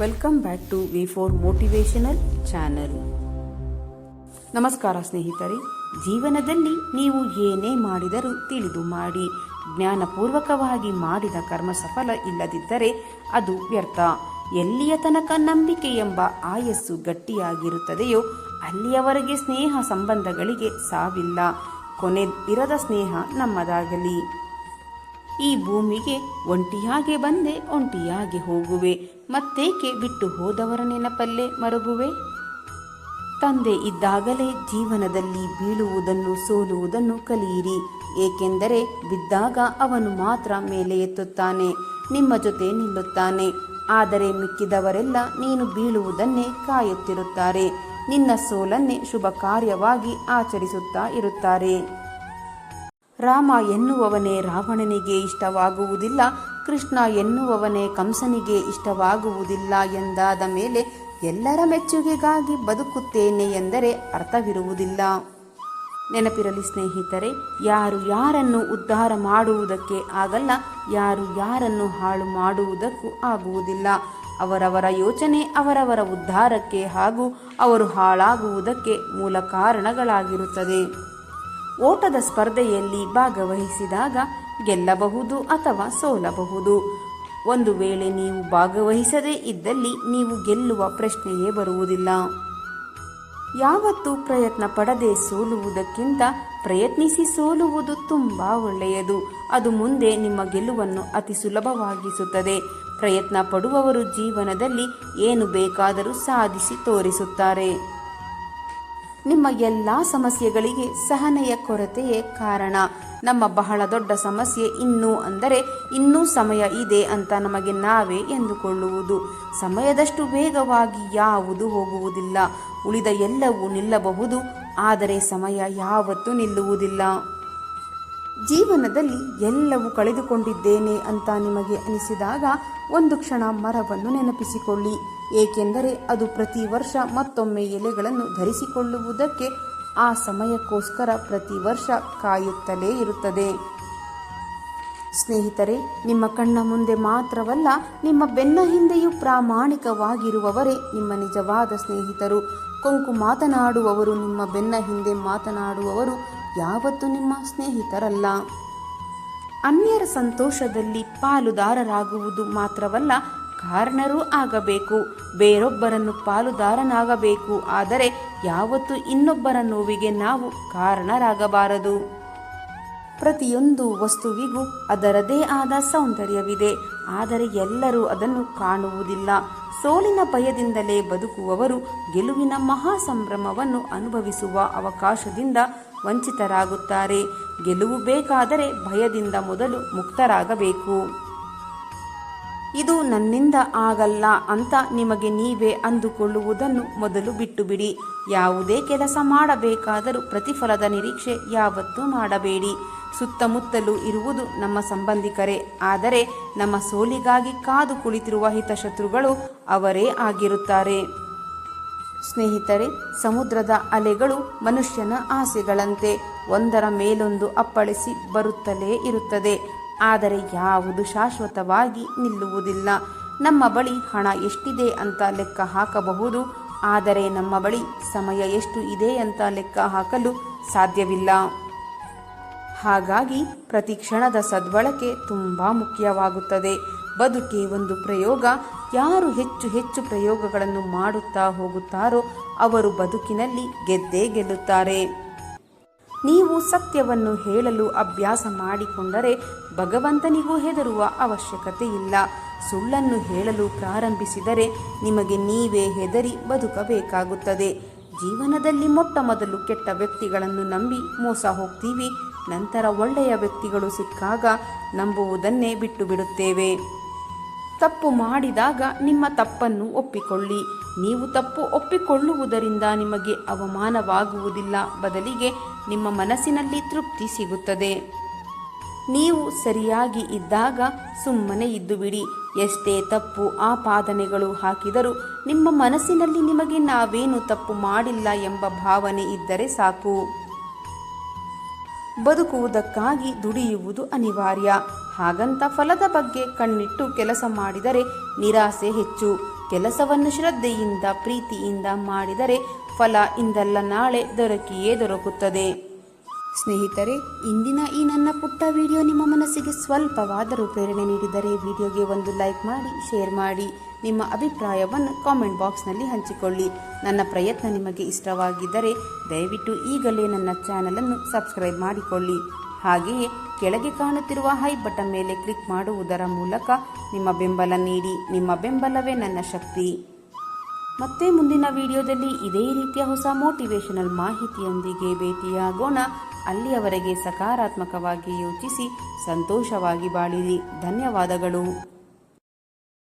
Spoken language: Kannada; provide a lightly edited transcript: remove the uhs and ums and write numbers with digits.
Welcome back to V4 motivational channel. ನಮಸ್ಕಾರ ಸ್ನೇಹಿತರೆ. ಜೀವನದಲ್ಲಿ ನೀವು ಏನೇ ಮಾಡಿದರೂ ತಿಳಿದು ಮಾಡಿ. ಜ್ಞಾನಪೂರ್ವಕವಾಗಿ ಮಾಡಿದ ಕರ್ಮ ಸಫಲ ಇಲ್ಲದಿದ್ದರೆ ಅದು ವ್ಯರ್ಥ. ಎಲ್ಲಿಯ ತನಕ ನಂಬಿಕೆ ಎಂಬ ಆಯಸ್ಸು ಗಟ್ಟಿಯಾಗಿರುತ್ತದೆಯೋ ಅಲ್ಲಿಯವರೆಗೆ ಸ್ನೇಹ ಸಂಬಂಧಗಳಿಗೆ ಸಾವಿಲ್ಲ. ಕೊನೆ ಇರದ ಸ್ನೇಹ ನಮ್ಮದಾಗಲಿ. ಈ ಭೂಮಿಗೆ ಒಂಟಿಯಾಗೆ ಬಂದೆ ಒಂಟಿಯಾಗಿ ಹೋಗುವೆ, ಮತ್ತೇಕೆ ಬಿಟ್ಟು ಹೋದವರ ನೆನಪಲ್ಲೇ ಮರುಗುವೆ. ತಂದೆ ಇದ್ದಾಗಲೇ ಜೀವನದಲ್ಲಿ ಬೀಳುವುದನ್ನು ಸೋಲುವುದನ್ನು ಕಲಿಯಿರಿ. ಏಕೆಂದರೆ ಬಿದ್ದಾಗ ಅವನು ಮಾತ್ರ ಮೇಲೆ ಎತ್ತುತ್ತಾನೆ, ನಿಮ್ಮ ಜೊತೆ ನಿಲ್ಲುತ್ತಾನೆ. ಆದರೆ ಮಿಕ್ಕಿದವರೆಲ್ಲ ನೀನು ಬೀಳುವುದನ್ನೇ ಕಾಯುತ್ತಿರುತ್ತಾರೆ. ನಿನ್ನ ಸೋಲನ್ನೇ ಶುಭ ಕಾರ್ಯವಾಗಿ ಆಚರಿಸುತ್ತಾ ಇರುತ್ತಾರೆ. ರಾಮ ಎನ್ನುವವನೇ ರಾವಣನಿಗೆ ಇಷ್ಟವಾಗುವುದಿಲ್ಲ, ಕೃಷ್ಣ ಎನ್ನುವವನೇ ಕಂಸನಿಗೆ ಇಷ್ಟವಾಗುವುದಿಲ್ಲ ಎಂದಾದ ಮೇಲೆ ಎಲ್ಲರ ಮೆಚ್ಚುಗೆಗಾಗಿ ಬದುಕುತ್ತೇನೆ ಎಂದರೆ ಅರ್ಥವಿರುವುದಿಲ್ಲ. ನೆನಪಿರಲಿ ಸ್ನೇಹಿತರೆ, ಯಾರು ಯಾರನ್ನು ಉದ್ಧಾರ ಮಾಡುವುದಕ್ಕೆ ಆಗಲ್ಲ, ಯಾರು ಯಾರನ್ನು ಹಾಳು ಮಾಡುವುದಕ್ಕೂ ಆಗುವುದಿಲ್ಲ. ಅವರವರ ಯೋಚನೆ ಅವರವರ ಉದ್ಧಾರಕ್ಕೆ ಹಾಗೂ ಅವರು ಹಾಳಾಗುವುದಕ್ಕೆ ಮೂಲ ಕಾರಣಗಳಾಗಿರುತ್ತದೆ. ಓಟದ ಸ್ಪರ್ಧೆಯಲ್ಲಿ ಭಾಗವಹಿಸಿದಾಗ ಗೆಲ್ಲಬಹುದು ಅಥವಾ ಸೋಲಬಹುದು. ಒಂದು ವೇಳೆ ನೀವು ಭಾಗವಹಿಸದೇ ಇದ್ದಲ್ಲಿ ನೀವು ಗೆಲ್ಲುವ ಪ್ರಶ್ನೆಯೇ ಬರುವುದಿಲ್ಲ. ಯಾವತ್ತೂ ಪ್ರಯತ್ನ ಪಡದೆ ಸೋಲುವುದಕ್ಕಿಂತ ಪ್ರಯತ್ನಿಸಿ ಸೋಲುವುದು ತುಂಬ ಒಳ್ಳೆಯದು. ಅದು ಮುಂದೆ ನಿಮ್ಮ ಗೆಲುವನ್ನು ಅತಿ ಸುಲಭವಾಗಿಸುತ್ತದೆ. ಪ್ರಯತ್ನ ಪಡುವವರು ಜೀವನದಲ್ಲಿ ಏನು ಬೇಕಾದರೂ ಸಾಧಿಸಿ ತೋರಿಸುತ್ತಾರೆ. ನಿಮ್ಮ ಎಲ್ಲ ಸಮಸ್ಯೆಗಳಿಗೆ ಸಹನೆಯ ಕೊರತೆಯೇ ಕಾರಣ. ನಮ್ಮ ಬಹಳ ದೊಡ್ಡ ಸಮಸ್ಯೆ ಇನ್ನೂ ಸಮಯ ಇದೆ ಅಂತ ನಮಗೆ ನಾವೇ ಎಂದುಕೊಳ್ಳುವುದು. ಸಮಯದಷ್ಟು ವೇಗವಾಗಿ ಯಾವುದು ಹೋಗುವುದಿಲ್ಲ. ಉಳಿದ ಎಲ್ಲವೂ ನಿಲ್ಲಬಹುದು, ಆದರೆ ಸಮಯ ಯಾವತ್ತೂ ನಿಲ್ಲುವುದಿಲ್ಲ. ಜೀವನದಲ್ಲಿ ಎಲ್ಲವೂ ಕಳೆದುಕೊಂಡಿದ್ದೇನೆ ಅಂತ ನಿಮಗೆ ಅನಿಸಿದಾಗ ಒಂದು ಕ್ಷಣ ಮರವನ್ನು ನೆನಪಿಸಿಕೊಳ್ಳಿ. ಏಕೆಂದರೆ ಅದು ಪ್ರತಿ ವರ್ಷ ಮತ್ತೊಮ್ಮೆ ಎಲೆಗಳನ್ನು ಧರಿಸಿಕೊಳ್ಳುವುದಕ್ಕೆ ಆ ಸಮಯಕ್ಕೋಸ್ಕರ ಪ್ರತಿ ವರ್ಷ ಕಾಯುತ್ತಲೇ ಇರುತ್ತದೆ. ಸ್ನೇಹಿತರೆ, ನಿಮ್ಮ ಕಣ್ಣ ಮುಂದೆ ಮಾತ್ರವಲ್ಲ, ನಿಮ್ಮ ಬೆನ್ನ ಹಿಂದೆಯೂ ಪ್ರಾಮಾಣಿಕವಾಗಿರುವವರೇ ನಿಮ್ಮ ನಿಜವಾದ ಸ್ನೇಹಿತರು. ಕೊಂಕು ಮಾತನಾಡುವವರು, ನಿಮ್ಮ ಬೆನ್ನ ಹಿಂದೆ ಮಾತನಾಡುವವರು ಯಾವತ್ತೂ ನಿಮ್ಮ ಸ್ನೇಹಿತರಲ್ಲ. ಅನ್ಯರ ಸಂತೋಷದಲ್ಲಿ ಪಾಲುದಾರರಾಗುವುದು ಮಾತ್ರವಲ್ಲ, ಕಾರಣರೂ ಆಗಬೇಕು. ಬೇರೊಬ್ಬರನ್ನು ಪಾಲುದಾರನಾಗಬೇಕು, ಆದರೆ ಯಾವತ್ತೂ ಇನ್ನೊಬ್ಬರ ನೋವಿಗೆ ನಾವು ಕಾರಣರಾಗಬಾರದು. ಪ್ರತಿಯೊಂದು ವಸ್ತುವಿಗೂ ಅದರದೇ ಆದ ಸೌಂದರ್ಯವಿದೆ, ಆದರೆ ಎಲ್ಲರೂ ಅದನ್ನು ಕಾಣುವುದಿಲ್ಲ. ಸೋಲಿನ ಭಯದಿಂದಲೇ ಬದುಕುವವರು ಗೆಲುವಿನ ಮಹಾ ಸಂಭ್ರಮವನ್ನು ಅನುಭವಿಸುವ ಅವಕಾಶದಿಂದ ವಂಚಿತರಾಗುತ್ತಾರೆ. ಗೆಲುವು ಬೇಕಾದರೆ ಭಯದಿಂದ ಮೊದಲು ಮುಕ್ತರಾಗಬೇಕು. ಇದು ನನ್ನಿಂದ ಆಗಲ್ಲ ಅಂತ ನಿಮಗೆ ನೀವೇ ಅಂದುಕೊಳ್ಳುವುದನ್ನು ಮೊದಲು ಬಿಟ್ಟು ಬಿಡಿ. ಯಾವುದೇ ಕೆಲಸ ಮಾಡಬೇಕಾದರೂ ಪ್ರತಿಫಲದ ನಿರೀಕ್ಷೆ ಯಾವತ್ತೂ ಮಾಡಬೇಡಿ. ಸುತ್ತಮುತ್ತಲೂ ಇರುವುದು ನಮ್ಮ ಸಂಬಂಧಿಕರೇ, ಆದರೆ ನಮ್ಮ ಸೋಲಿಗಾಗಿ ಕಾದು ಕುಳಿತಿರುವ ಹಿತಶತ್ರುಗಳು ಅವರೇ ಆಗಿರುತ್ತಾರೆ. ಸ್ನೇಹಿತರೆ, ಸಮುದ್ರದ ಅಲೆಗಳು ಮನುಷ್ಯನ ಆಸೆಗಳಂತೆ ಒಂದರ ಮೇಲೊಂದು ಅಪ್ಪಳಿಸಿ ಬರುತ್ತಲೇ ಇರುತ್ತದೆ. ಆದರೆ ಯಾವುದು ಶಾಶ್ವತವಾಗಿ ನಿಲ್ಲುವುದಿಲ್ಲ. ನಮ್ಮ ಬಳಿ ಹಣ ಎಷ್ಟಿದೆ ಅಂತ ಲೆಕ್ಕ ಹಾಕಬಹುದು, ಆದರೆ ನಮ್ಮ ಬಳಿ ಸಮಯ ಎಷ್ಟು ಇದೆ ಅಂತ ಲೆಕ್ಕ ಹಾಕಲು ಸಾಧ್ಯವಿಲ್ಲ. ಹಾಗಾಗಿ ಪ್ರತಿ ಕ್ಷಣದ ಸದ್ಬಳಕೆ ತುಂಬ ಮುಖ್ಯವಾಗುತ್ತದೆ. ಬದುಕೆ ಒಂದು ಪ್ರಯೋಗ. ಯಾರು ಹೆಚ್ಚು ಹೆಚ್ಚು ಪ್ರಯೋಗಗಳನ್ನು ಮಾಡುತ್ತಾ ಹೋಗುತ್ತಾರೋ ಅವರು ಬದುಕಿನಲ್ಲಿ ಗೆದ್ದೇ ಗೆಲ್ಲುತ್ತಾರೆ. ನೀವು ಸತ್ಯವನ್ನು ಹೇಳಲು ಅಭ್ಯಾಸ ಮಾಡಿಕೊಂಡರೆ ಭಗವಂತನಿಗೂ ಹೆದರುವ ಅವಶ್ಯಕತೆ ಇಲ್ಲ. ಸುಳ್ಳನ್ನು ಹೇಳಲು ಪ್ರಾರಂಭಿಸಿದರೆ ನಿಮಗೆ ನೀವೇ ಹೆದರಿ ಬದುಕಬೇಕಾಗುತ್ತದೆ. ಜೀವನದಲ್ಲಿ ಮೊಟ್ಟ ಮೊದಲು ಕೆಟ್ಟ ವ್ಯಕ್ತಿಗಳನ್ನು ನಂಬಿ ಮೋಸ ಹೋಗ್ತೀವಿ. ನಂತರ ಒಳ್ಳೆಯ ವ್ಯಕ್ತಿಗಳು ಸಿಕ್ಕಾಗ ನಂಬುವುದನ್ನೇ ಬಿಟ್ಟು ಬಿಡುತ್ತೇವೆ. ತಪ್ಪು ಮಾಡಿದಾಗ ನಿಮ್ಮ ತಪ್ಪನ್ನು ಒಪ್ಪಿಕೊಳ್ಳಿ. ನೀವು ತಪ್ಪು ಒಪ್ಪಿಕೊಳ್ಳುವುದರಿಂದ ನಿಮಗೆ ಅವಮಾನವಾಗುವುದಿಲ್ಲ, ಬದಲಿಗೆ ನಿಮ್ಮ ಮನಸ್ಸಿನಲ್ಲಿ ತೃಪ್ತಿ ಸಿಗುತ್ತದೆ. ನೀವು ಸರಿಯಾಗಿ ಇದ್ದಾಗ ಸುಮ್ಮನೆ ಇದ್ದು ಬಿಡಿ. ಎಷ್ಟೇ ತಪ್ಪು ಆಪಾದನೆಗಳು ಹಾಕಿದರೂ ನಿಮ್ಮ ಮನಸ್ಸಿನಲ್ಲಿ ನಿಮಗೆ ನಾವೇನು ತಪ್ಪು ಮಾಡಿಲ್ಲ ಎಂಬ ಭಾವನೆ ಇದ್ದರೆ ಸಾಕು. ಬದುಕುವುದಕ್ಕಾಗಿ ದುಡಿಯುವುದು ಅನಿವಾರ್ಯ. ಹಾಗಂತ ಫಲದ ಬಗ್ಗೆ ಕಣ್ಣಿಟ್ಟು ಕೆಲಸ ಮಾಡಿದರೆ ನಿರಾಸೆ ಹೆಚ್ಚು. ಕೆಲಸವನ್ನು ಶ್ರದ್ಧೆಯಿಂದ ಪ್ರೀತಿಯಿಂದ ಮಾಡಿದರೆ ಫಲ ಇಂದಲ್ಲ ನಾಳೆ ದೊರಕಿಯೇ ದೊರಕುತ್ತದೆ. ಸ್ನೇಹಿತರೆ, ಇಂದಿನ ಈ ನನ್ನ ಪುಟ್ಟ ವಿಡಿಯೋ ನಿಮ್ಮ ಮನಸ್ಸಿಗೆ ಸ್ವಲ್ಪವಾದರೂ ಪ್ರೇರಣೆ ನೀಡಿದರೆ ವಿಡಿಯೋಗೆ ಒಂದು ಲೈಕ್ ಮಾಡಿ, ಶೇರ್ ಮಾಡಿ, ನಿಮ್ಮ ಅಭಿಪ್ರಾಯವನ್ನು ಕಾಮೆಂಟ್ ಬಾಕ್ಸ್ನಲ್ಲಿ ಹಂಚಿಕೊಳ್ಳಿ. ನನ್ನ ಪ್ರಯತ್ನ ನಿಮಗೆ ಇಷ್ಟವಾಗಿದ್ದರೆ ದಯವಿಟ್ಟು ಈಗಲೇ ನನ್ನ ಚಾನಲನ್ನು ಸಬ್ಸ್ಕ್ರೈಬ್ ಮಾಡಿಕೊಳ್ಳಿ. ಹಾಗೆಯೇ ಕೆಳಗೆ ಕಾಣುತ್ತಿರುವ ಹೈ ಬಟನ್ ಮೇಲೆ ಕ್ಲಿಕ್ ಮಾಡುವುದರ ಮೂಲಕ ನಿಮ್ಮ ಬೆಂಬಲ ನೀಡಿ. ನಿಮ್ಮ ಬೆಂಬಲವೇ ನನ್ನ ಶಕ್ತಿ. ಮತ್ತೆ ಮುಂದಿನ ವಿಡಿಯೋದಲ್ಲಿ ಇದೇ ರೀತಿಯ ಹೊಸ ಮೋಟಿವೇಶನಲ್ ಮಾಹಿತಿಯೊಂದಿಗೆ ಭೇಟಿಯಾಗೋಣ. ಅಲ್ಲಿಯವರೆಗೆ ಸಕಾರಾತ್ಮಕವಾಗಿ ಯೋಚಿಸಿ ಸಂತೋಷವಾಗಿ ಬಾಳಿರಿ. ಧನ್ಯವಾದಗಳು.